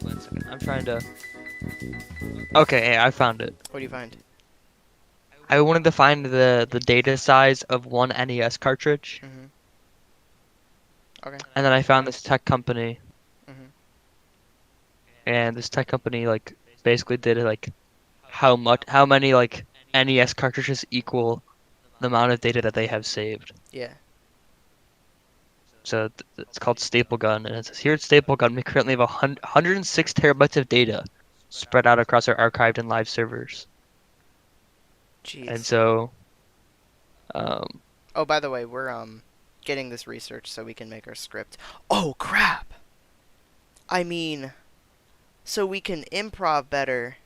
One second. I'm trying to. Okay, hey, I found it. What do you find? I wanted to find the data size of one NES cartridge, Mm-hmm. Okay. and then I found this tech company, Mm-hmm. and this tech company like basically did it like how many like NES cartridges equal the amount of data that they have saved. Yeah. So it's called Staple Gun, and it says here at Staple Gun we currently have 106 terabytes of data spread out across our archived and live servers. And Jeez. so, um, Oh, by the way, we're getting this research so we can make our script. Oh crap! I mean, so we can improv better.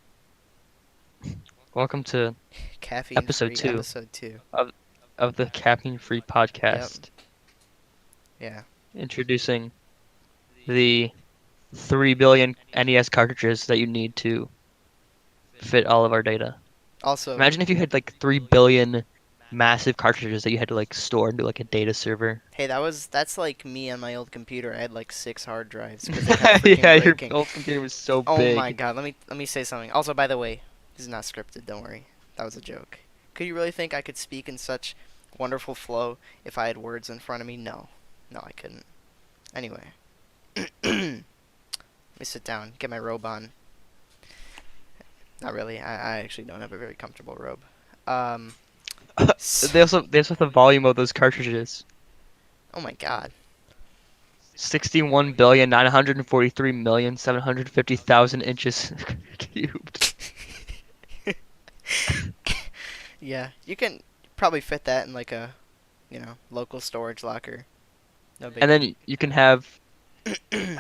welcome to Caffeine episode free two episode 2. of of the Caffeine Free Yep. podcast, Yeah. introducing the 3 billion NES cartridges that you need to fit all of our data. Also, Imagine if you had like 3 billion massive cartridges that you had to like store into like a data server. hey, that's like me on my old computer. I had like 6 hard drives because they kept freaking Yeah, your breaking. old computer was so Oh my big. god, let me say something. Also, by the way, this is not scripted, don't worry. That was a joke. Could you really think I could speak in such wonderful flow if I had words in front of me? No. No, I couldn't. Anyway. Let me sit down, get my robe on. Not really. I actually don't have a very comfortable robe. They also have the volume of those cartridges. Oh my god. 61,943,750,000 inches cubed. Yeah, you can probably fit that in like a, local storage locker. No big And deal. then you can have,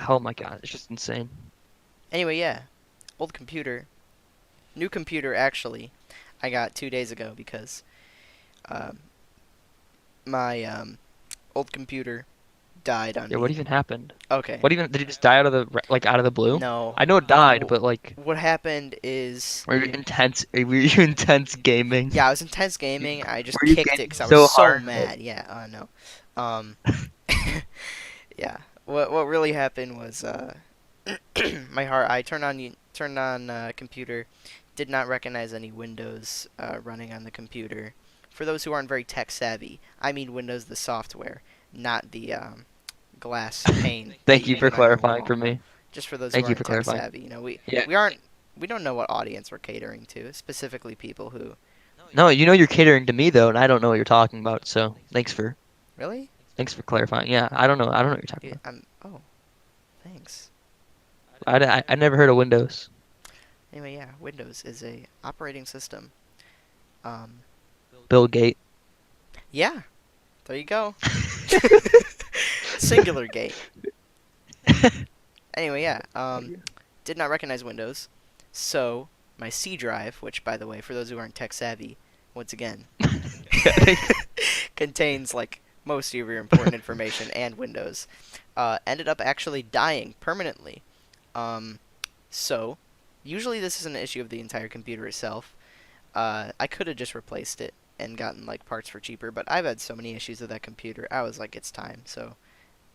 oh my god, it's just insane. Anyway, yeah. Old computer. New computer, actually. I got 2 days ago because um, my old computer died on Yeah, what me. even happened? Okay. What even, did he just die out of the, like, out of the blue? No. I know it died, but like, What happened is, were you intense gaming? yeah, I was intense gaming. I just Were you kicked it gaming because I was so so hard? mad. Yeah, no. Um, yeah. What really happened was I turned on computer, did not recognize any Windows running on the computer. For those who aren't very tech savvy, I mean Windows the software, not the glass pane that Thank you you can for put on your clarifying wall. for me. Just for those who Thank you for aren't tech clarifying. savvy, we Yeah. we aren't we don't know what audience we're catering to. Specifically, people who No, you know you're catering to me though, and I don't know what you're talking about. So really. thanks for clarifying. Yeah, I don't know what you're talking about. Oh, thanks. I never heard of Windows. Anyway, yeah, Windows is a operating system. Um, Bill Gates. yeah, there you go. Singular gate. Anyway, yeah, did not recognize Windows, so my C drive, which by the way, for those who aren't tech savvy, once again, contains like most of your important information and Windows, ended up actually dying permanently. Um, so usually this is an issue of the entire computer itself. I could have just replaced it and gotten like parts for cheaper, but I've had so many issues with that computer. I was like, it's time. So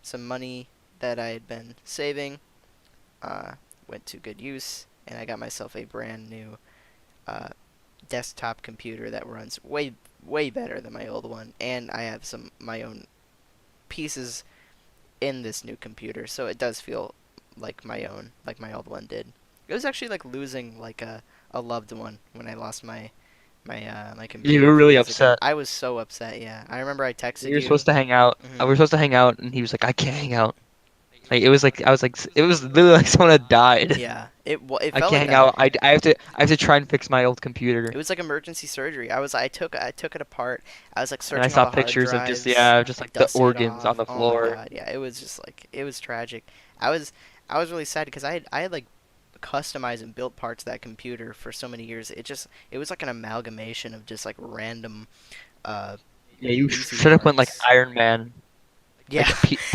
some money that I had been saving went to good use, and I got myself a brand new uh, desktop computer that runs way better than my old one, and I have some my own pieces in this new computer, so it does feel like my own, like my old one did. It was actually like losing like a loved one when I lost my You computer were a few really days ago. upset. I was so upset. Yeah, I remember I We texted were you. supposed to hang out. We Hmm. were supposed to hang out, and he was like, "I can't hang out." Like it was like I was like it was literally like someone had died. Yeah, it I felt can't like hang that. out. I have to try and fix my old computer. It was like emergency surgery. I took it apart. I was like And I searching all saw the hard pictures of just drives. yeah, just I like the dusted it organs on off. the Oh my floor. god, yeah, it was just like it was tragic. I was really sad because I had like customized and built parts of that computer for so many years. It was like an amalgamation of just like random uh Yeah, you easy should have went like parts. Iron Man, Yeah.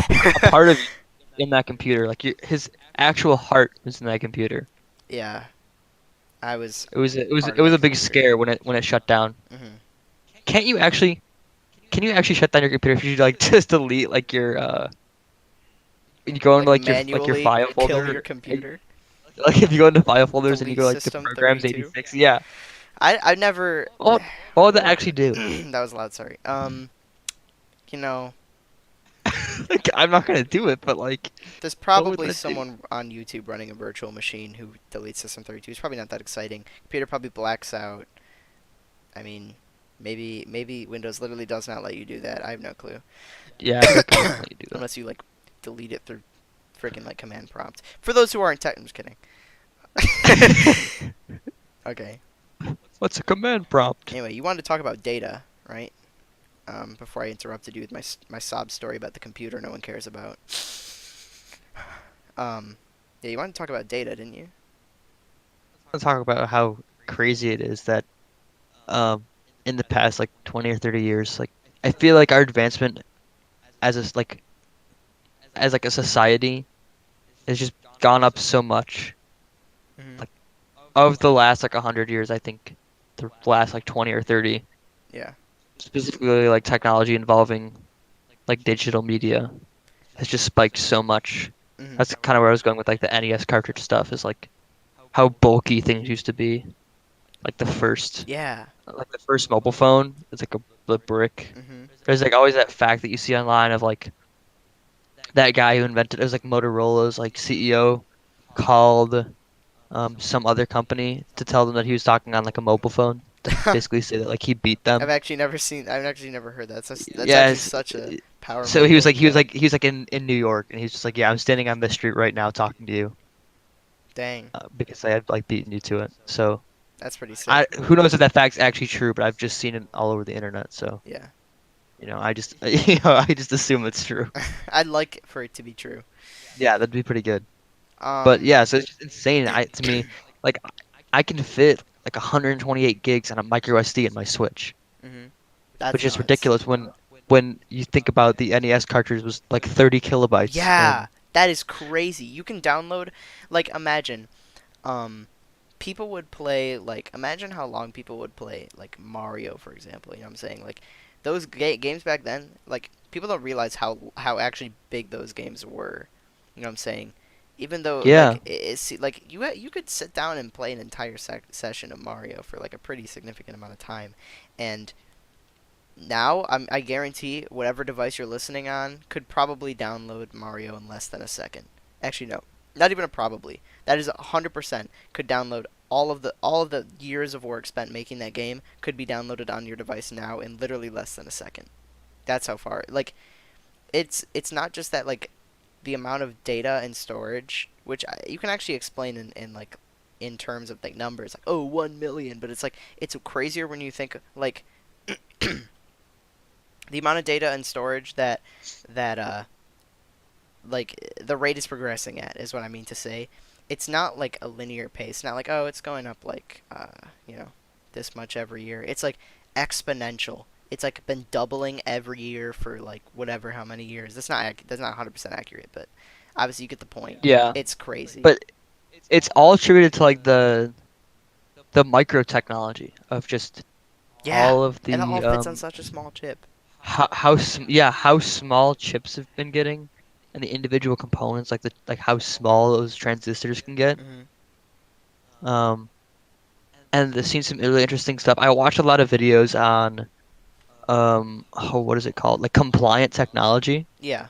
like a part of you in that computer. Like his actual heart was in that computer. Yeah, I was It part of was that a big computer. scare when it shut down. Hmm. Can't you actually Can you actually shut down your computer if you like just delete like your you go into Like like your manually file kill folder? your computer. Like if you go into file folders and you Delete go like to system programs 32. 86, yeah. I never. What would that actually do? That was loud. Sorry. You know, Like I'm not gonna do it, but like, there's what would probably that do? someone on YouTube running a virtual machine who deletes system 32. It's probably not that exciting. Computer probably blacks out. I mean, maybe Windows literally does not let you do that. I have no clue. Yeah, I feel like it doesn't let you do that. Unless you like delete it through freaking like command prompt. For those who aren't tech, I'm just kidding. Okay. What's a command prompt? Anyway, you wanted to talk about data, right? Before I interrupted you with my sob story about the computer no one cares about. Yeah, you wanted to talk about data, didn't you? Let's talk about how crazy it is that um in the past like 20 or 30 years, like I feel like our advancement as like a society has just gone up so much. Mhm. Like of the last like 100 years, I think the last like 20 or 30, Yeah. specifically like technology involving like digital media has just spiked so much. Mhm. That's kind of where I was going with like the NES cartridge stuff is like how bulky things used to be. Like Yeah. the first mobile phone, it's like a brick. Mhm. There's like always that fact that you see online of like that guy who invented it was like Motorola's like CEO called some other company to tell them that he was talking on like a mobile phone to basically say that like he beat them. I've actually never heard that. That's actually Yes. such a power So move. Holy cow. he was like in New York and he's just like, yeah, I'm standing on this street right now talking to you Dang. because I had like beaten you to it. So That's pretty sick. I who knows if that fact's actually true, but I've just seen it all over the internet. So Yeah. I just I just assume it's true. I'd like for it to be true. Yeah, that'd be pretty good. But Um yeah, so it's just insane. To me, like I can fit like 128 gigs on a micro SD in my Switch, mhm. That's which is nuts. ridiculous when you think about the NES cartridge was like 30 kilobytes Yeah. and That is crazy. You can download like imagine um people would play like imagine how long people would play like Mario for example, you know what I'm saying? Like those games back then, like people don't realize how actually big those games were. You know what I'm saying? Even though yeah, like it's like you could sit down and play an entire session of Mario for like a pretty significant amount of time. And now I guarantee whatever device you're listening on could probably download Mario in less than a second. Actually, no, not even a probably. That is 100% could download all of the years of work spent making that game could be downloaded on your device now in literally less than a second. That's how far. Like it's not just that like the amount of data and storage, which you can actually explain in like in terms of like numbers, like oh 1 million, but it's like it's crazier when you think like the amount of data and storage that like the rate is progressing at is what I mean to say. It's not like a linear pace. Not like oh it's going up like this much every year. It's like exponential. It's like been doubling every year for like whatever how many years. That's not 100% accurate, but obviously you get the point. yeah. It's crazy. But it's all attributed to like the micro technology of just Yeah, all of and it all the fits on such a small chip. how small chips have been getting and the individual components like how small those transistors can get. Mhm. Um, and there's seen some really interesting stuff. I watched a lot of videos on oh, what is it called? Like compliant technology. Yeah.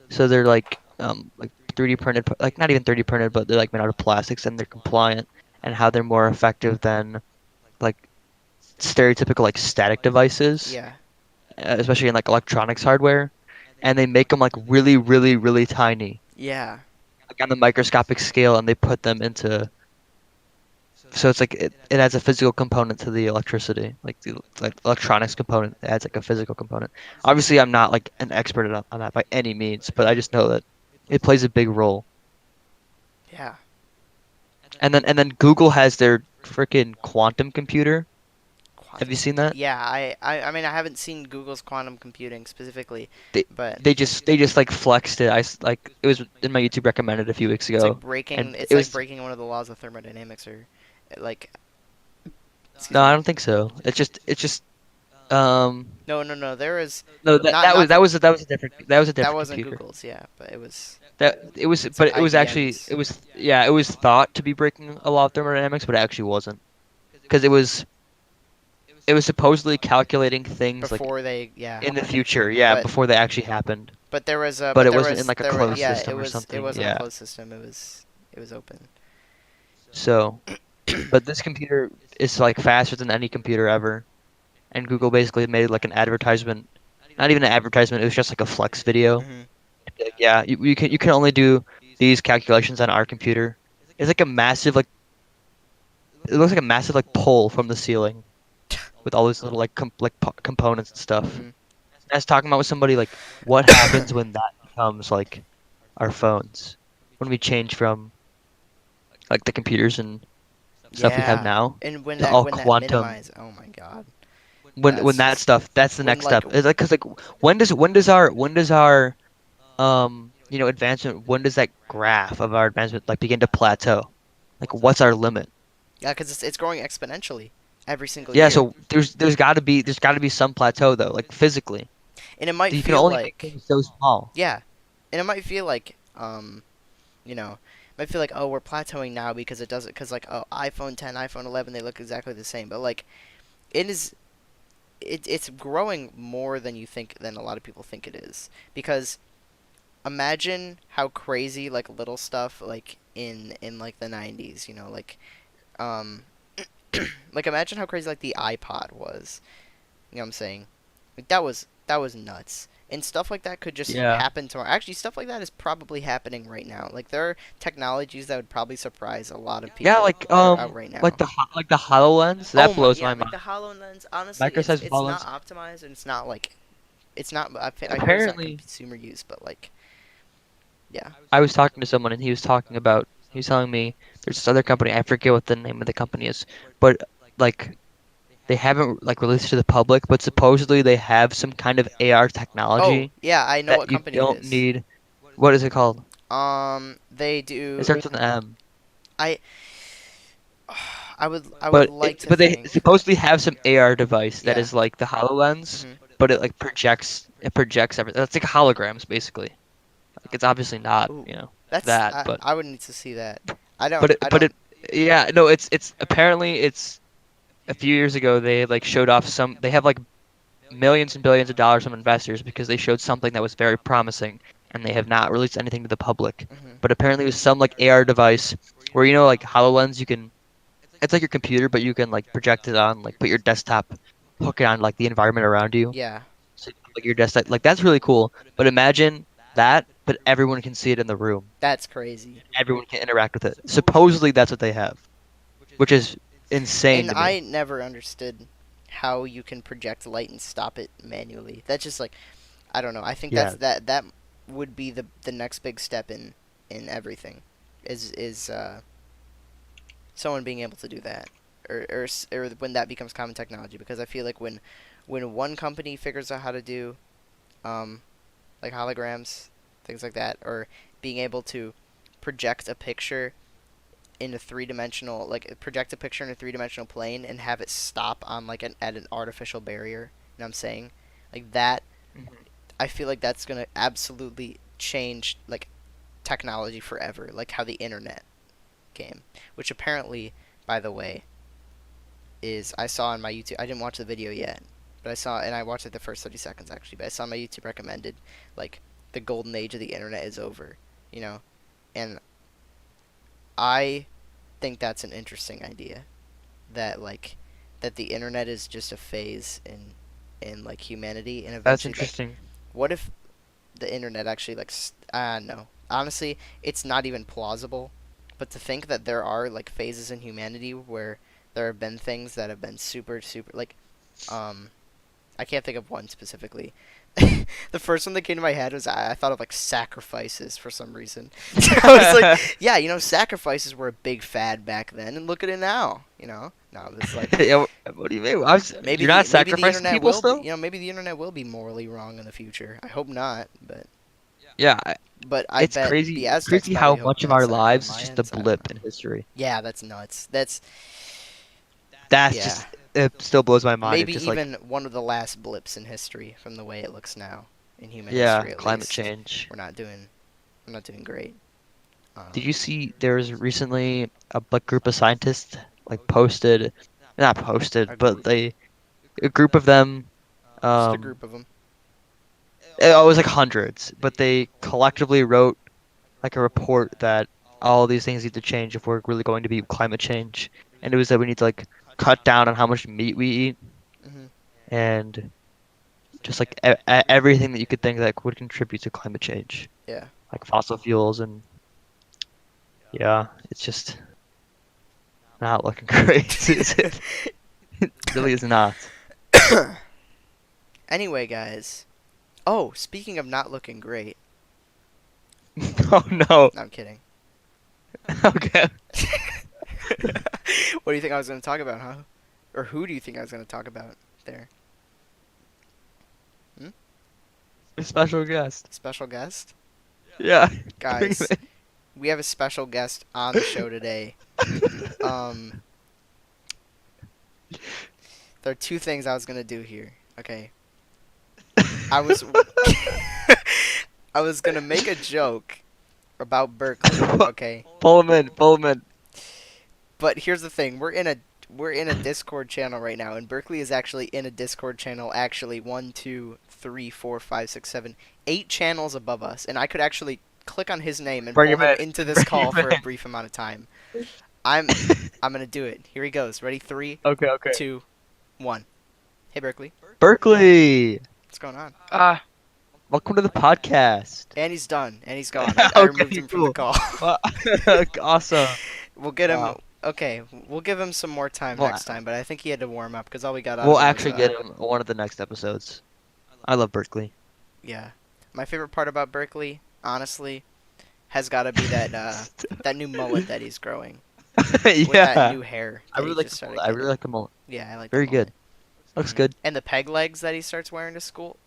So they're like 3D printed, like not even 3D printed, but they're like made out of plastics and they're compliant and how they're more effective than like stereotypical like static devices, Yeah. especially in like electronics hardware. And they make them like really, really, really tiny, Yeah. like on the microscopic scale, and they put them into. So it's like it adds a physical component to the electricity, like the like electronics component adds like a physical component. Obviously, I'm not like an expert on that by any means, but I just know that it plays a big role. Yeah. And then Google has their freaking quantum computer. Have you Quantum. seen that? Yeah, I mean I haven't seen Google's quantum computing specifically, They but they just like flexed it. Like it was in my YouTube recommended a few weeks ago, and it's it like was breaking one of the laws of thermodynamics or like no, excuse I me. don't think so. It's just Um, No, no, no. There was no, not not the that was a that different wasn't computer. Google's. Yeah, but it's But like it was actually, IBM's. yeah, it was thought to be breaking a law of thermodynamics, but it actually wasn't, because it was supposedly calculating things like Before they, yeah, in the future, yeah, but before they actually happened. but there was But it wasn't in like a there was closed yeah, system or it something. wasn't a Yeah. closed system. It was open. So, but this computer is like faster than any computer ever. And Google basically made like an advertisement, not even an advertisement, it was just like a flex video. Hmm. Like, yeah, you can only do these calculations on our computer. It's like a massive like it looks like a massive like pole from the ceiling with all these little like components and stuff. Hmm. I was talking about with somebody like what happens when that becomes like our phones, when we change from like the computers and stuff we have Yeah, now and to all when that quantum. minimize, oh my God, When that's that just stuff, that's the when next like step. It's like because like when does our advancement, when does that graph of our advancement like begin to plateau? Like what's our limit? yeah, because it's growing exponentially every single Yeah, year, so there's got to be some plateau though, like physically. and it might You can feel only make like things so small. yeah, and it might feel like you know, might feel like, oh, we're plateauing now because it doesn't, because like, oh, iPhone 10, iPhone 11, they look exactly the same, but like it is it's growing more than you think, than a lot of people think it is, because imagine how crazy like little stuff like in like the 90s, like um like imagine how crazy like the iPod was. You know what I'm saying? Like that was nuts. And stuff like that could just Yeah. happen tomorrow. Actually, stuff like that is probably happening right now. Like there are technologies that would probably surprise a lot of Yeah, people that are out right now. like the HoloLens, Oh that my, blows yeah, my like mind. the HoloLens. Honestly, Microsoft's it's not HoloLens. optimized, and it's not like it's not. I heard it's not Apparently, consumer use, but like yeah. I was talking to someone and he was telling me there's this other company, I forget what the name of the company is, but like they haven't like released to the public, but supposedly they have some kind of AR Oh technology yeah, I know that what you company it don't is. need. What is it called? They It do. starts with an M. I I would But like to they think. supposedly have some AR device that Yeah. is like the HoloLens, Hmm. but it projects everything. It's like holograms basically. Like it's obviously not, Ooh, that's that, but I would need to see that. I don't but it I but don't. it yeah, no, it's apparently it's a few years ago they like showed off some they have like millions and billions of dollars from investors because they showed something that was very promising and they have not released anything to the public. Hmm. But apparently it was some like AR device where like HoloLens you can it's like your computer but you can like project it on like put your desktop hook it on like the environment around you. Yeah, So like your desktop like that's really cool. But imagine that but everyone can see it in the room. that's crazy. Everyone can interact with it. Supposedly that's what they have, which is insane And to me. I never understood how you can project light and stop it manually. That's just like, I don't know. I think Yeah, that would be the next big step in everything, is someone being able to do that, or when that becomes common technology. Because I feel like when one company figures out how to do um like holograms, things like that, or being able to project a picture in a three-dimensional, like project a picture in a three-dimensional plane and have it stop on like at an artificial barrier. You know what I'm saying? Like that, mhm. I feel like that's gonna absolutely change like technology forever, like how the internet came, which apparently, by the way, is I saw on my YouTube. I didn't watch the video yet, but I saw, and I watched like the first 30 seconds actually. But I saw my YouTube recommended like the golden age of the internet is over, you know, and I think that's an interesting idea. That like that the internet is just a phase in like humanity, and That's eventually like interesting. what if the internet actually like no, honestly it's not even plausible, but to think that there are like phases in humanity where there have been things that have been super like um I can't think of one specifically. The first one that came to my head was I thought of like sacrifices for some reason. I was like, yeah, sacrifices were a big fad back then, and look at it now. No, it's like Yeah, what do you mean? maybe You're not the sacrificing internet people will be, still? maybe the internet will be morally wrong in the future. I hope not, but Yeah, I it's bet crazy. the It's Aztecs crazy probably how hope much of that. our The lives is just a Mayans, I don't blip in know. history. Yeah, that's nuts. That's That's yeah. just it still blows my mind. It's Maybe just like, even one of the last blips in history from the way it looks now, in human yeah, history at climate least. change. We're not doing great. Did you Um, see there was recently a like group of scientists like posted, not posted, a, but a group of them, just a um, group of them. it was like hundreds, but they collectively wrote like a report that all these things need to change if we're really going to be climate change. And it was that we need to like cut down on how much meat we eat Hmm. and just like everything that you could think that would contribute to climate change, Yeah. like fossil fuels and yeah, it's just not looking great. It really is not. Anyway, guys. Oh, speaking of not looking great. Oh no. No, I'm kidding. Okay. What do you think I was going to talk about, huh? Or who do you think I was going to talk about there? Hmm? A special guest. Special guest? Yeah. Bring Guys, we have a special guest on the show today. Um, there are two things I was going to do here. Okay. I was I was going to make a joke about Berkeley, okay? Pull him in. Pull him in. But here's the thing: we're in a Discord channel right now, and Berkeley is actually in a Discord channel. Actually, 1, 2, 3, 4, 5, 6, 7, 8 channels above us, and I could actually click on his name and Bring pull him him in. into this Bring call him for a in. brief amount of time. I'm I'm gonna do it. Here he goes. Ready? 3, Okay. Okay. 2, 1. Hey Berkeley, Berkeley. what's going on? Welcome to the podcast. And he's done. And he's gone. I removed Okay. him from the Cool. call. Well, awesome. We'll get him. Wow. Okay, we'll give him some more time Well, next time, but I think he had to warm up because all we got out we'll of him was actually get him one of the next episodes. I love Berkeley. yeah. My favorite part about Berkeley, honestly, has got to be that that new mullet that he's growing with that Yeah. new hair I that he really like just the started mullet. I really getting. like the mullet. Yeah, I like Very the mullet. good. Looks Mhm. good. And the peg legs that he starts wearing to school,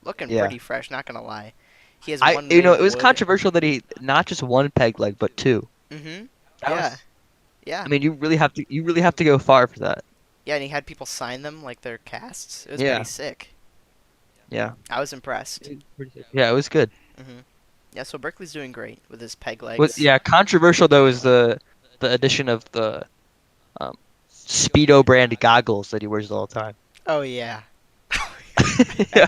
looking Yeah. pretty fresh. Not gonna lie. He has I one you made know of it was wood. controversial that he not just one peg leg but two. Mhm. That Yeah. was. Yeah. I mean, you really have to go far for that. Yeah, and he had people sign them like their casts. It was pretty Yeah. sick. Yeah. I was impressed. Yeah, it was good. Mhm. Yeah, so Berkeley's doing great with his peg What? legs. Yeah, controversial though is the addition of the um, Speedo brand goggles that he wears all the time. Oh yeah. Yeah,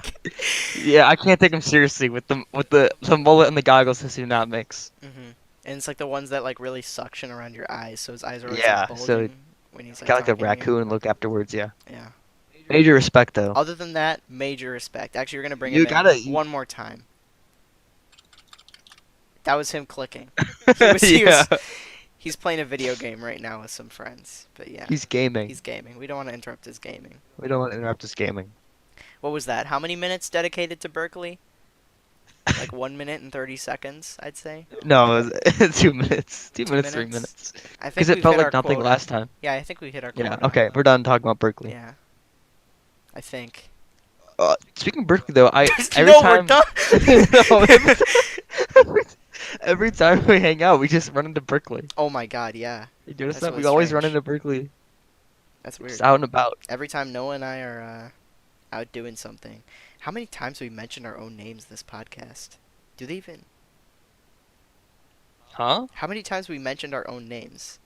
yeah, I can't take him seriously with the mullet and the goggles. Just do not mix. Mhm. And it's like the ones that like really suction around your eyes, so his eyes are always like Yeah, so bulging when he's like got like a talking to you. raccoon look afterwards. Yeah, Yeah. major respect though. Other than that, major respect. Actually, you're gonna bring You him in gotta. one more time. That was him clicking. He was he Yeah, was he's playing a video game right now with some friends. But yeah, he's gaming. he's gaming. We don't want to interrupt his gaming. We don't want to interrupt his gaming. What was that? How many minutes dedicated to Berkeley? Like 1 minute and 30 seconds, I'd say. No, it was 2 minutes. 2 minutes, 3 minutes? minutes. I think Because it we've felt hit like our nothing quota. last time. Yeah, I think we hit our Yeah. quota. Okay, we're done talking about Berkeley. Yeah, I think. Speaking of Berkeley though, every No, we're time. done. No, every time we hang out, we just run into Berkeley. Oh my god, yeah. You notice That's that? really We always run strange. into Berkeley. That's weird. Just out and about. Every time Noah and I are out doing something. How many times have we mentioned our own names this podcast? Do they even? Huh? How many times have we mentioned our own names?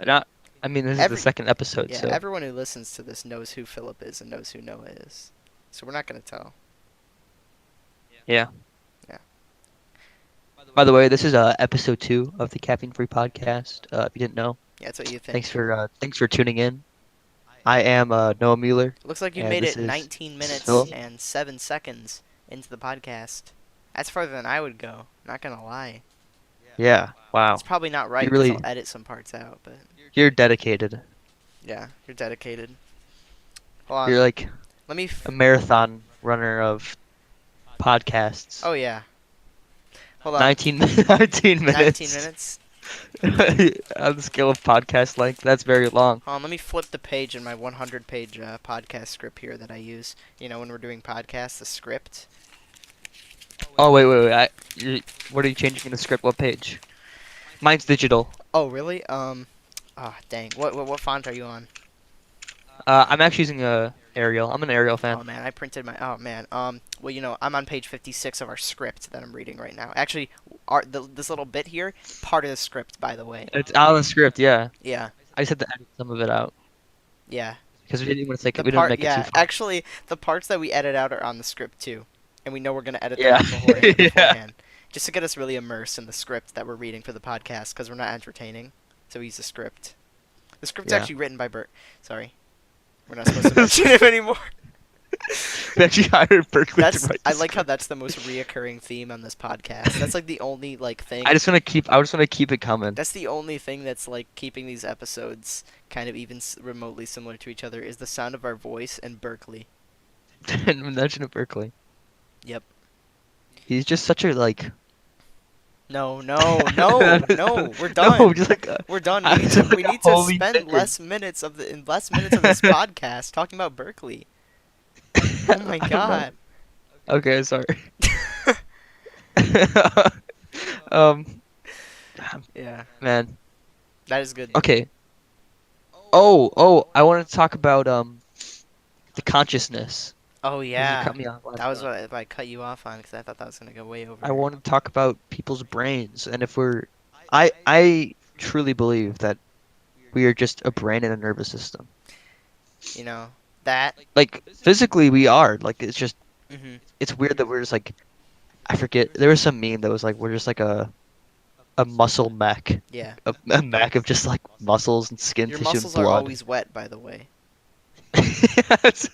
Not. I mean, this is the second episode, Yeah, so. everyone who listens to this knows who Philip is and knows who Noah is. So we're not gonna tell. Yeah. Yeah. By the way, this is episode 2 of the Caffeine Free podcast. If you didn't know, Yeah, that's what you think. thanks for tuning in. I am Noah Mueller. Looks like you and made this it is 19 minutes Philip. and 7 seconds into the podcast. That's farther than I would go. Not gonna lie. Yeah. Wow. It's probably not right You because really- I'll edit some parts out, but You're dedicated. yeah, you're dedicated. Hold on. You're like Let me. a marathon runner of podcasts. Oh yeah. Hold on. 19 minutes. 19 minutes. On the scale of podcast length, that's very long. Hold on, let me flip the page in my 100-page podcast script here that I use. You know, when we're doing podcasts, the script. Oh wait. What are you changing in the script? What page? Mine's digital. Oh really? Ah, dang. What font are you on? I'm actually using a Arial. I'm an Arial fan. Oh man, I printed my. Oh man. Well, I'm on page 56 of our script that I'm reading right now. Actually, this little bit here, part of the script, by the way. It's out of the script, yeah. Yeah. I just had to edit some of it out Yeah. because we didn't want to take The it. We didn't part. make it too Yeah. far. Actually, the parts that we edit out are on the script too, and we know we're gonna edit them Yeah, out yeah, beforehand, just to get us really immersed in the script that we're reading for the podcast, because we're not entertaining. So we use the script. The script's yeah. actually written by Bert. Sorry, we're not supposed to mention him anymore. We actually hired Berkeley to That's write I the like how script. that's the most reoccurring theme on this podcast. That's like the only like thing. I just want to keep it coming. That's the only thing that's like keeping these episodes kind of even remotely similar to each other is the sound of our voice and Berkeley. And mention of Berkeley. Yep. He's just such a like. No, no, no, no. We're done. No, just like We're done. We I'm need to just we like a need to holy spend figure. less minutes of this podcast talking about Berkeley. Oh my I don't know. god. Okay, sorry. um, Yeah, man. that is good. Okay. Oh, I want to talk about the consciousness. Oh 'Cause you yeah. cut me off last That was time. what I cut you off on because I thought that was gonna go way over. I want to talk about people's brains and if I truly believe that we are just a brain and a nervous system. You know that. Like physically we are. Like Mhm. it's weird that we're just like I forget there was some meme that was like we're just like a muscle mech. Yeah. A mech of just like muscles and skin Your tissue and muscles are blood. always wet, by the way. that's,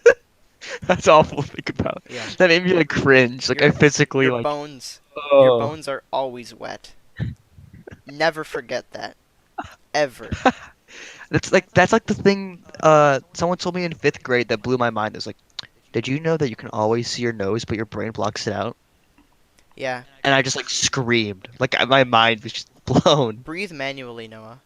that's awful to think about. Yeah. That made me like cringe. Like I physically Your like bones. Your oh. bones are always wet. Never forget that. Ever. That's like the thing someone told me in 5th grade that blew my mind. It was like, did you know that you can always see your nose but your brain blocks it out? Yeah. And I just like screamed. Like my mind was just blown. Breathe manually, Noah.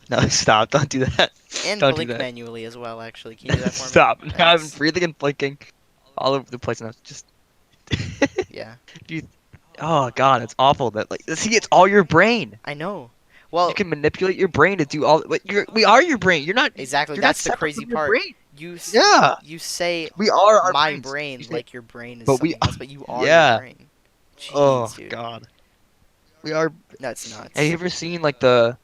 No, stop. Don't do that. And Don't do blink that. manually as well, actually. Can you do that for me? Stop. Now I'm Thanks. breathing and blinking all over the place and I was just Yeah. you oh god, it's awful that like see it's all your brain. I know. You Well, can manipulate your brain to do all but we are your brain. exactly. You're not That's the separate crazy from your part. brain. You s- Yeah. you say We are our my brains. brain You say- like your brain is But we something else, but you are yeah. your brain. Jeez, Oh dude. god. We are That's nuts. have you ever seen like the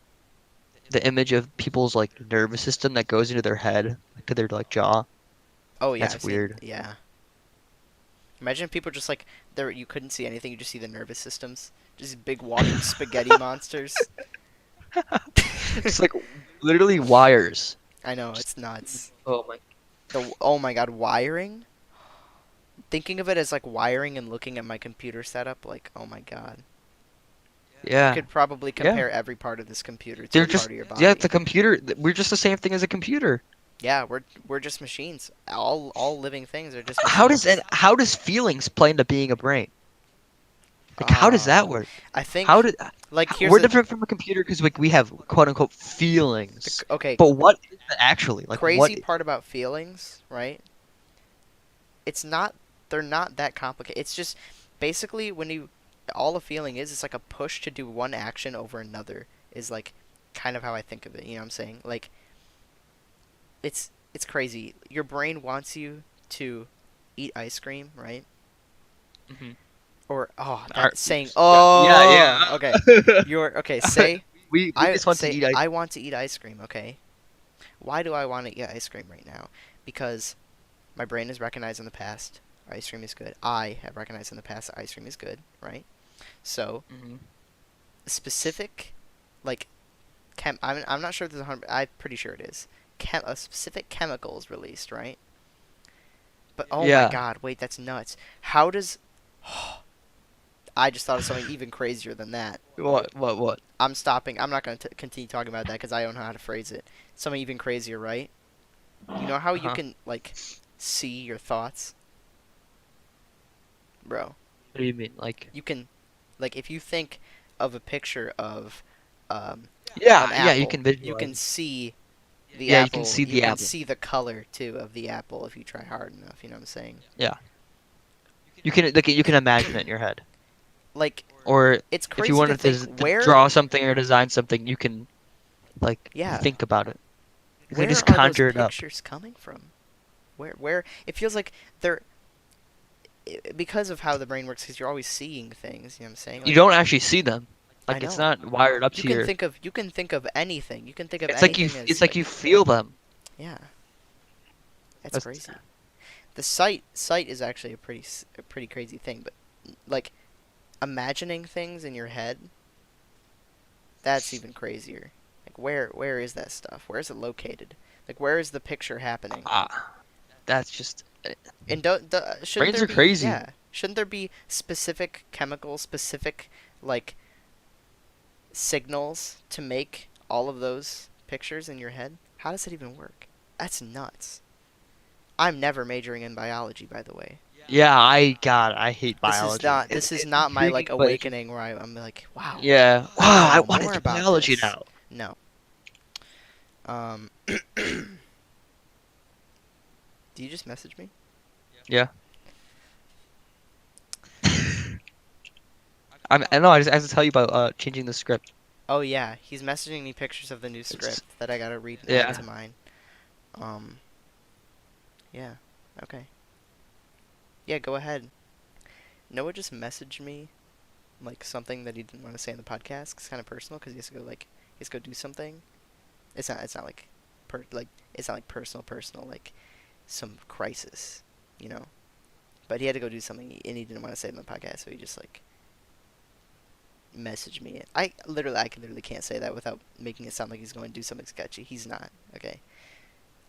image of people's like nervous system that goes into their head, like, to their like jaw? Oh yeah, That's I've seen- weird. yeah. Imagine if people just like you couldn't see anything, you just see the nervous systems. Just big walking spaghetti monsters. It's like literally wires. I know, it's nuts. Oh my. Oh my god, wiring? Thinking of it as like wiring and looking at my computer setup, like, oh my god. Yeah. You could probably compare every part of this computer to They're a just part of your body. yeah, the computer. We're just the same thing as a computer. Yeah, we're just machines. All living things are just How does machines. how does feelings play into being a brain? Like how does that work? I think How did like here's we're the different from a computer because like we have quote unquote feelings. okay, But what is that actually? Like crazy what? part about feelings, right? It's not they're not that complicated. It's just basically when you all a feeling is it's like a push to do one action over another is like kind of how I think of it, you know what I'm saying? Like it's crazy. Your brain wants you to eat ice cream, right? Mhm. Or Our- saying yeah, oh yeah. okay. You're okay, say we just want to eat ice. I want to eat ice cream, okay? Why do I want to eat ice cream right now? Because my brain has recognized in the past ice cream is good. I have recognized in the past that ice cream is good, right? So, Mhm. specific, like, I'm not sure if there's 100, I'm pretty sure it is. A specific chemical is released, right? But, oh Yeah. my god, wait, that's nuts. How does, I just thought of something even crazier than that. What? I'm stopping. I'm not going to continue talking about that because I don't know how to phrase it. Something even crazier, right? You know how you Uh-huh. can, like, see your thoughts? Bro, What do you mean? Like you can, like, if you think of a picture of an yeah, apple, you can visualize. you can see the Yeah, you apple. can see the you can apple. see the color, too, of the apple if you try hard enough, you know what I'm saying? You can imagine it in your head. Like, Or it's if crazy you wanted to to, think to where... draw something or design something, you can like Yeah. think about it. They Where just are those conjure it up. pictures coming from? Where it feels like they're because of how the brain works, because you're always seeing things. You know what I'm saying? You Like don't actually see them. I Like it's know not wired up to your. you can think of anything. You can think of It's like you. anything It's as like you like feel them. yeah, that's That's, crazy. The sight is actually a pretty crazy thing, but like imagining things in your head, that's even crazier. Like where is that stuff? Where is it located? Like where is the picture happening? that's just. And shouldn't Brains there are be crazy. yeah? Shouldn't there be specific chemicals, specific like signals to make all of those pictures in your head? How does it even work? That's nuts. I'm never majoring in biology, by the way. Yeah, I hate biology. This is It's not my like intriguing, but it's just awakening where I'm like, wow, yeah. I want Wow, to I know want to more do about biology this. now. No. Um, do you just message me? Yeah. I know. I have to tell you about changing the script. Oh yeah, he's messaging me pictures of the new It's script that I gotta read and add yeah. to mine. Um, yeah, okay. Yeah, go ahead. Noah just messaged me like something that he didn't want to say in the podcast. It's kind of personal because he has to go he has to go do something. It's not like it's not like personal like some crisis, you know. But he had to go do something and he didn't want to say it in the podcast, so he just like messaged me. I can literally can't say that without making it sound like he's going to do something sketchy. He's not. Okay.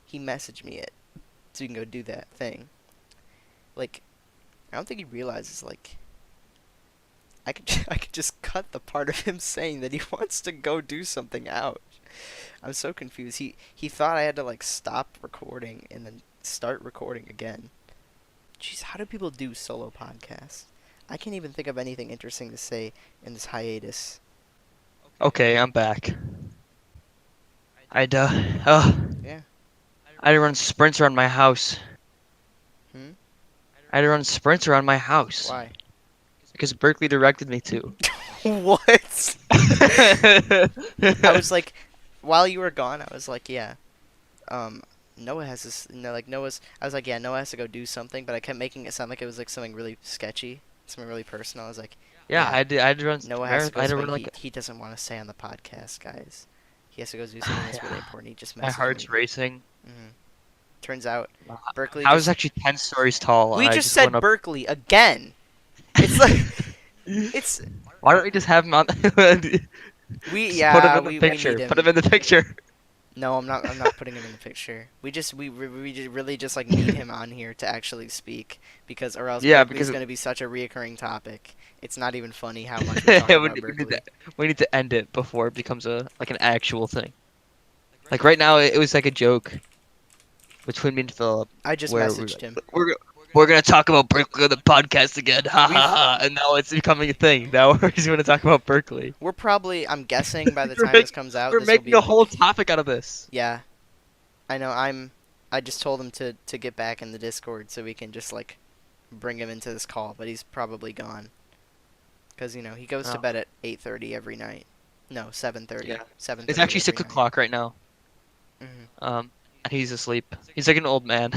He messaged me it so you can go do that thing. Like I don't think he realizes like I could just cut the part of him saying that he wants to go do something out. I'm so confused. He thought I had to like stop recording and then start recording again. Jeez, how do people do solo podcasts? I can't even think of anything interesting to say in this hiatus. Okay, I'm back. I'd uh, Yeah. I had to run sprints around my house. Hmm? I had to run sprints around my house Why? because Berkeley directed me to. What? I was like, while you were gone, I was like, yeah, um, Noah has this, like Noah's. I was like, yeah, Noah has to go do something, but I kept making it sound like it was like something really sketchy, something really personal. I was like, Yeah, yeah, I had to run Noah has to marathon. go I had to something run like he doesn't want to say on the podcast, guys. He has to go do something that's really yeah, important. He just my messaged me. heart's racing. Hmm. Turns out, Berkeley I was just. actually 10 stories tall, and We I just just went said up. Berkeley again. It's like, it's Why don't we just have him on? we Just put him yeah in the we need picture. Put him. him in the picture. No, I'm not putting him in the picture. Really just like need him on here to actually speak because or else Yeah, Berkeley's because gonna be such a reoccurring topic. It's not even funny how much we talk about we need to Berkeley. end it before it becomes a like an actual thing. Like right now, it was like a joke between me and Philip, I just where we're messaged like, him. we're gonna talk about Berkeley on the podcast again, ha ha We've ha, and now it's becoming a thing. Now we're just gonna talk about Berkeley. we're probably I'm guessing by the We're time this making comes out we're this will making be a whole like topic out of this. yeah I know I just told him to get back in the Discord so we can just like bring him into this call, but he's probably gone because he goes to Oh, bed at 8:30 every night. No, 7:30. yeah. It's 7:30 actually every six night. o'clock right now. Hmm. And he's asleep. He's like an old man.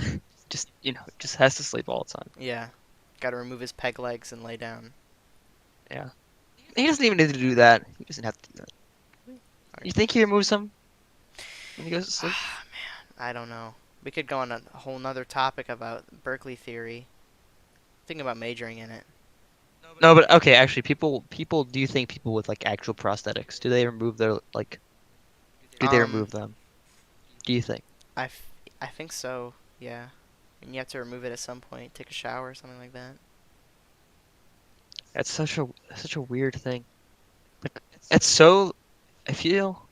Just just has to sleep all the time. Yeah. Got to remove his peg legs and lay down. Yeah. He doesn't even need to do that. He doesn't have to do that. You Alright. think he removes them when he goes to sleep? I don't know. We could go on a whole nother topic about Berkeley theory. Thinking about majoring in it. No, but okay, actually, people, do you think people with like actual prosthetics, do they remove their like, do they Um, remove them? Do you think? I, f- I think so. Yeah. And you have to remove it at some point. Take a shower or something like that. That's such a weird thing. Like, it's so, I feel,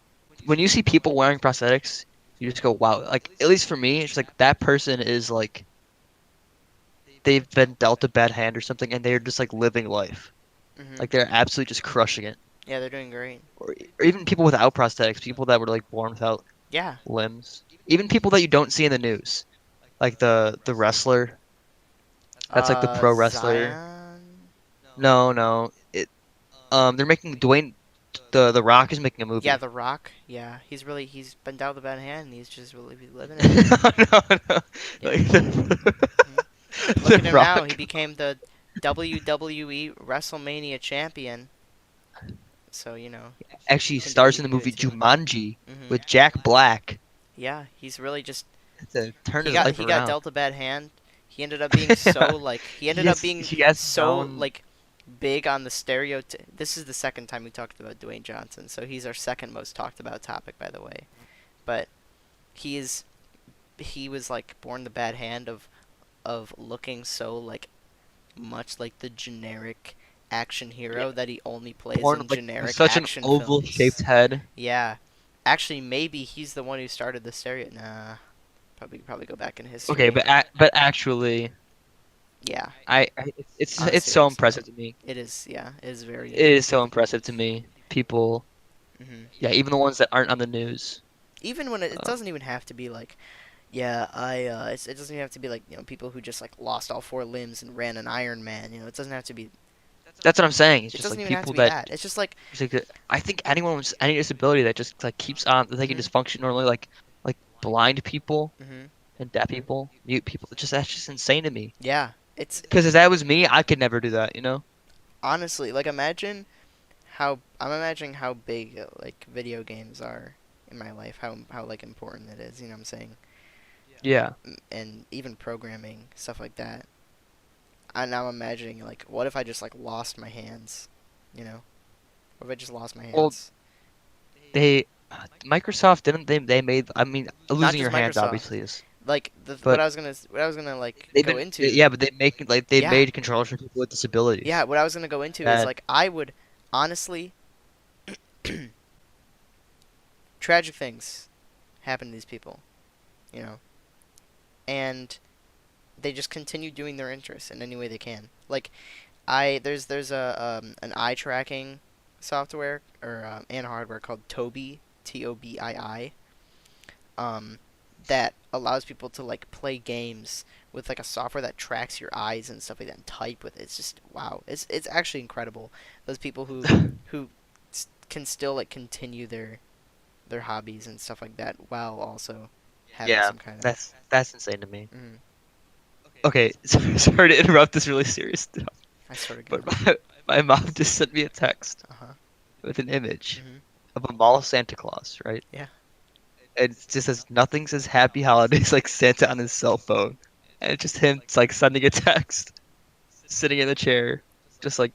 when you see people wearing prosthetics, you just go, wow. Like, at least for me, it's like that person is like, they've been dealt a bad hand or something, and they're just like living life. Mhm. Like they're absolutely just crushing it. Yeah, they're doing great. Or even people without prosthetics, people that were like born without Yeah. limbs. Even people that you don't see in the news, like the wrestler. That's like the pro wrestler. Zion. No, no. They're making The Rock is making a Yeah, movie. The Rock. Yeah, he's been down the bad hand, and he's just really living it. No, no. Yeah. Like hmm Look the at him now. He Rock. became the WWE WrestleMania champion. So Actually can do stars he in the can do it movie too. Jumanji hmm with Jack Black Yeah, he's really just to turn he his got life he got around. dealt a bad hand. He ended up being so like he ended up being He gets so down. like big on the stereotype. This is the second time we talked about Dwayne Johnson, so he's our second most talked about topic, by the way. But he is he was like born the bad hand of looking so like much like the generic action Yeah, hero that he only plays born in like with generic such an action oval shaped films. head. Yeah. Actually, maybe he's the one who started the stereo. Nah, probably go back in Okay, history. but actually, Yeah, it's honestly, I so think so. impressive to me. It is. Yeah, it is very. It is so impressive to me. People, hmm yeah, even the ones that aren't on the news. Even when it Um, doesn't even have to be like, yeah, it doesn't even have to be like people who just like lost all four limbs and ran an Iron Man. It doesn't have to be. that's what I'm saying. It's It just doesn't like even have to people be that that. It's just like, it's like I think anyone with any disability that just like keeps on that they can hmm just function normally, like blind people hmm and deaf people, mute people. Just that's just insane to me. yeah. It's Because if that was me, I could never do that. You know? honestly like imagine how I'm imagining how big like video games are in my life. How like important it is. You know what I'm saying? Yeah. And even programming stuff like that. And now I'm imagining like, what if I just like lost my hands? You know, what if I just lost my Well, hands? they Microsoft didn't they made I mean Not losing just your hands Microsoft. obviously is, Like but what I was gonna like they've go been into. yeah, but they make like they Yeah, made controllers for people with yeah. disabilities. What I was gonna go into is That like I would honestly tragic things happen to these people. You know, and they just continue doing their interests in any way they can. Like there's a an eye tracking software or and hardware called Tobii Tobii um, that allows people to like play games with like a software that tracks your eyes and stuff like that and type with it. It's just wow. It's actually incredible. Those people who can still like continue their hobbies and stuff like that while also having yeah, some kind of. that's insane to me. Mm, Okay, sorry to interrupt this really serious stuff, I swear to but God. my mom just sent me a text Uh huh. with an image Mhm. of a mall Santa Claus, right? Yeah. And it just says nothing says Happy Holidays like Santa on his cell phone, and it's just him it's like sending a text, sitting in the chair, just like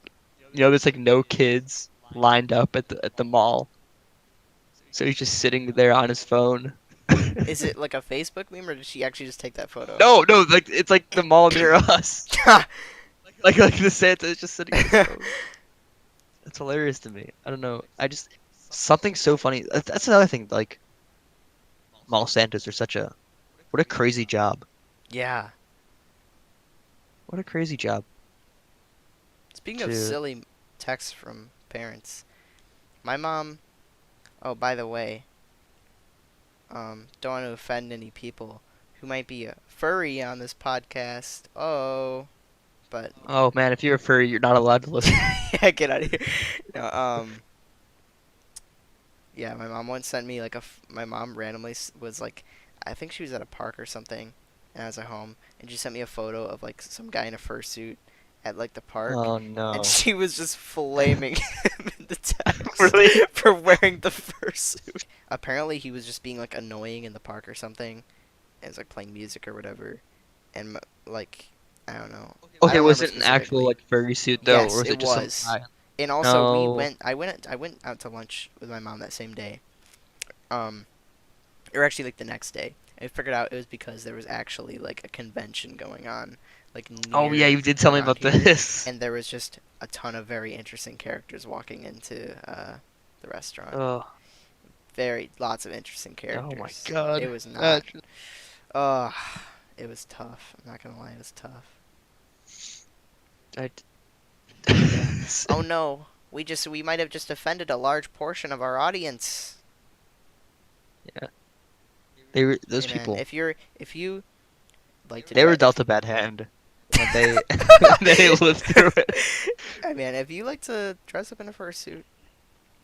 there's like no kids lined up at the mall, so he's just sitting there on his phone. Is it like a Facebook meme or did she actually just take that photo? No, no, like it's like the mall near us. Like the Santa is just sitting on his phone. That's hilarious to me. I don't know. I just something so funny. That's another thing. Like mall Santas are such a what a crazy job. Yeah. What a crazy job Speaking of to. silly texts from parents, my mom. Oh, by the way, don't want to offend any people who might be a furry on this podcast. Oh, but Oh man, if you're a furry, you're not allowed to listen. yeah, get out of here. No, yeah, my mom once sent me like my mom randomly was like, I think she was at a park or something, and I was at home, and she sent me a photo of like some guy in a fursuit at like the park, Oh and no. she was just flaming him in the text Really? for wearing the fursuit. Apparently, he was just being like annoying in the park or something, and was like playing music or whatever, and like I don't know, I Okay, don't was remember it an actual specifically. like furry suit though, or Yes, was it it just some was. guy? And also, No. I went out to lunch with my mom that same day. Um, or actually, like the next day. I figured out it was because there was actually like a convention going on, like Oh yeah, near you did tell me around about here, this. and there was just a ton of very interesting characters walking into the restaurant. Oh, Very lots of interesting oh my characters. It God. was not. That Uh, it was tough. I'm not gonna lie, it was tough. I. Yeah. Oh no, we might have just offended a large portion of our audience. Yeah, they were those Hey man, people. if you like to They were dress, dealt a bad hand when they when they lived through it. hey man, if you like to dress up in a fursuit,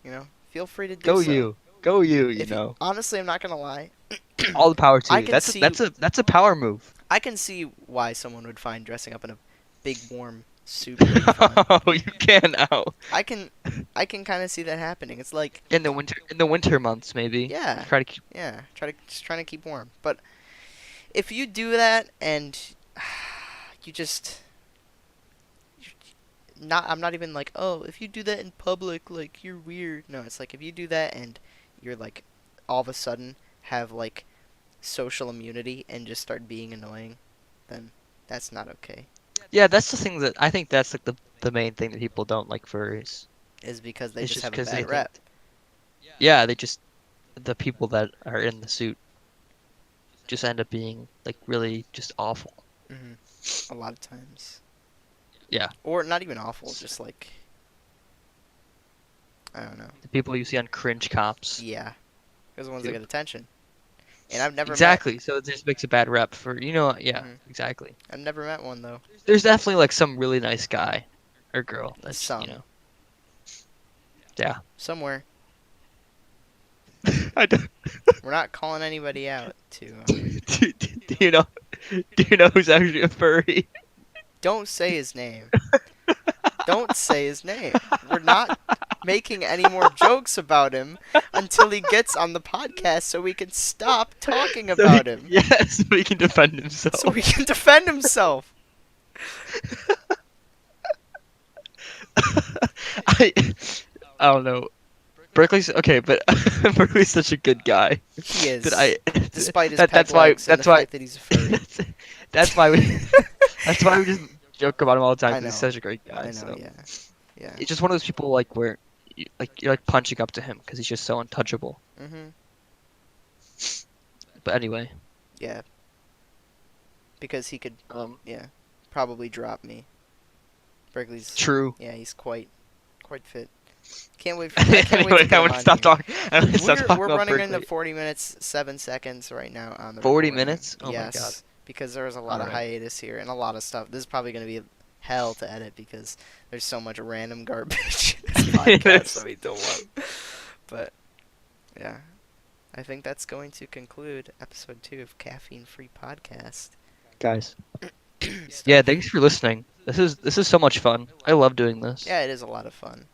you know, Feel free to do Go so. you. Go you, you If you, know. honestly, I'm not gonna lie. All the power to I you. can That's see that's a power move. I can see why someone would find dressing up in a big warm suit really fun. Oh, you can now. I can I can kind of see that happening. It's like, In the winter months maybe. yeah, Try to keep yeah, trying to keep warm. But if you do that and you just not I'm not even like, "Oh, if you do that in public, like you're weird." No, it's like if you do that and you're like all of a sudden have like social immunity and just start being annoying, then that's not okay. Yeah, that's the thing that I think that's like the main thing that people don't like furries. Is because they It's just just have a because they bad think rep. yeah, they just the people that are in the suit just end up being like really just awful. Hmm. A lot of times. Yeah. Or not even awful, just like, I don't know. The people you see on cringe cops. Yeah, those are the ones that Yep. get attention. And I've never met. Exactly. So it just makes a bad rep for yeah, Hmm. exactly. I've never met one though. There's definitely like some really nice guy or girl that's, Some yeah. somewhere. I don't, We're not calling anybody out to. do you know do you know who's actually a furry? Don't say his name. Don't say his name. We're not making any more jokes about him until he gets on the podcast, so we can stop talking about him. Yes, so he can defend So himself. he can defend himself. I I don't know. Berkeley's okay, but Berkeley's such a good guy He that is, despite his peg that's why legs and the fact that he's a furry. that's why we that's why we just joke about him all the time I because he's know. such a great guy. I know. So Yeah. Yeah. it's just one of those people like where you're like punching up to him because he's just so untouchable. Mhm. But anyway, Yeah. Because he could, um, yeah, probably drop me. Berkeley's, true. yeah, he's quite fit. Can't wait. I can't wait Anyway, to get I him want to on stop here. talking. I want to stop talking We're about running into Berkeley. 40 minutes 7 seconds right now on the 40 recording. minutes? Oh my god. Yes, because there was a lot of Alright. hiatus here and a lot of stuff. This is probably going to be hell to edit because there's so much random garbage in this podcast that we don't want. But yeah, I think that's going to conclude episode 2 of Caffeine Free Podcast. Guys. Stuff. Yeah, thanks for listening. This is so much fun. I love doing this. Yeah, it is a lot of fun.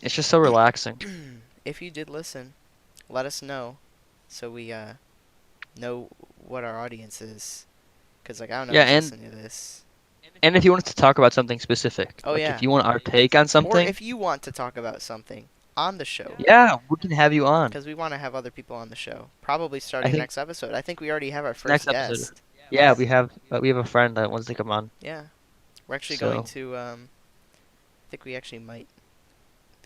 It's just so relaxing. If you did listen, let us know so we know what our audience is. Because, like, I don't know Yeah, who's and listening to this. and if you want us to talk about something specific, Oh, like yeah. if you want our take on Or something, if you want to talk about something on the show. yeah, we can have you on. Because we want to have other people on the show. Probably starting think- next episode. I think we already have our first Next guest. episode. Yeah, we have a friend that wants to come on. Yeah. We're actually So- going to, I think we actually might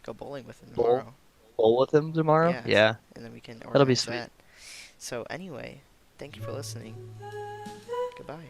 go bowling with him Bowl? tomorrow. Bowl with him tomorrow. Yeah. Yeah. And then we can That'll be organize sweet. that. So, anyway, thank you for listening. Goodbye.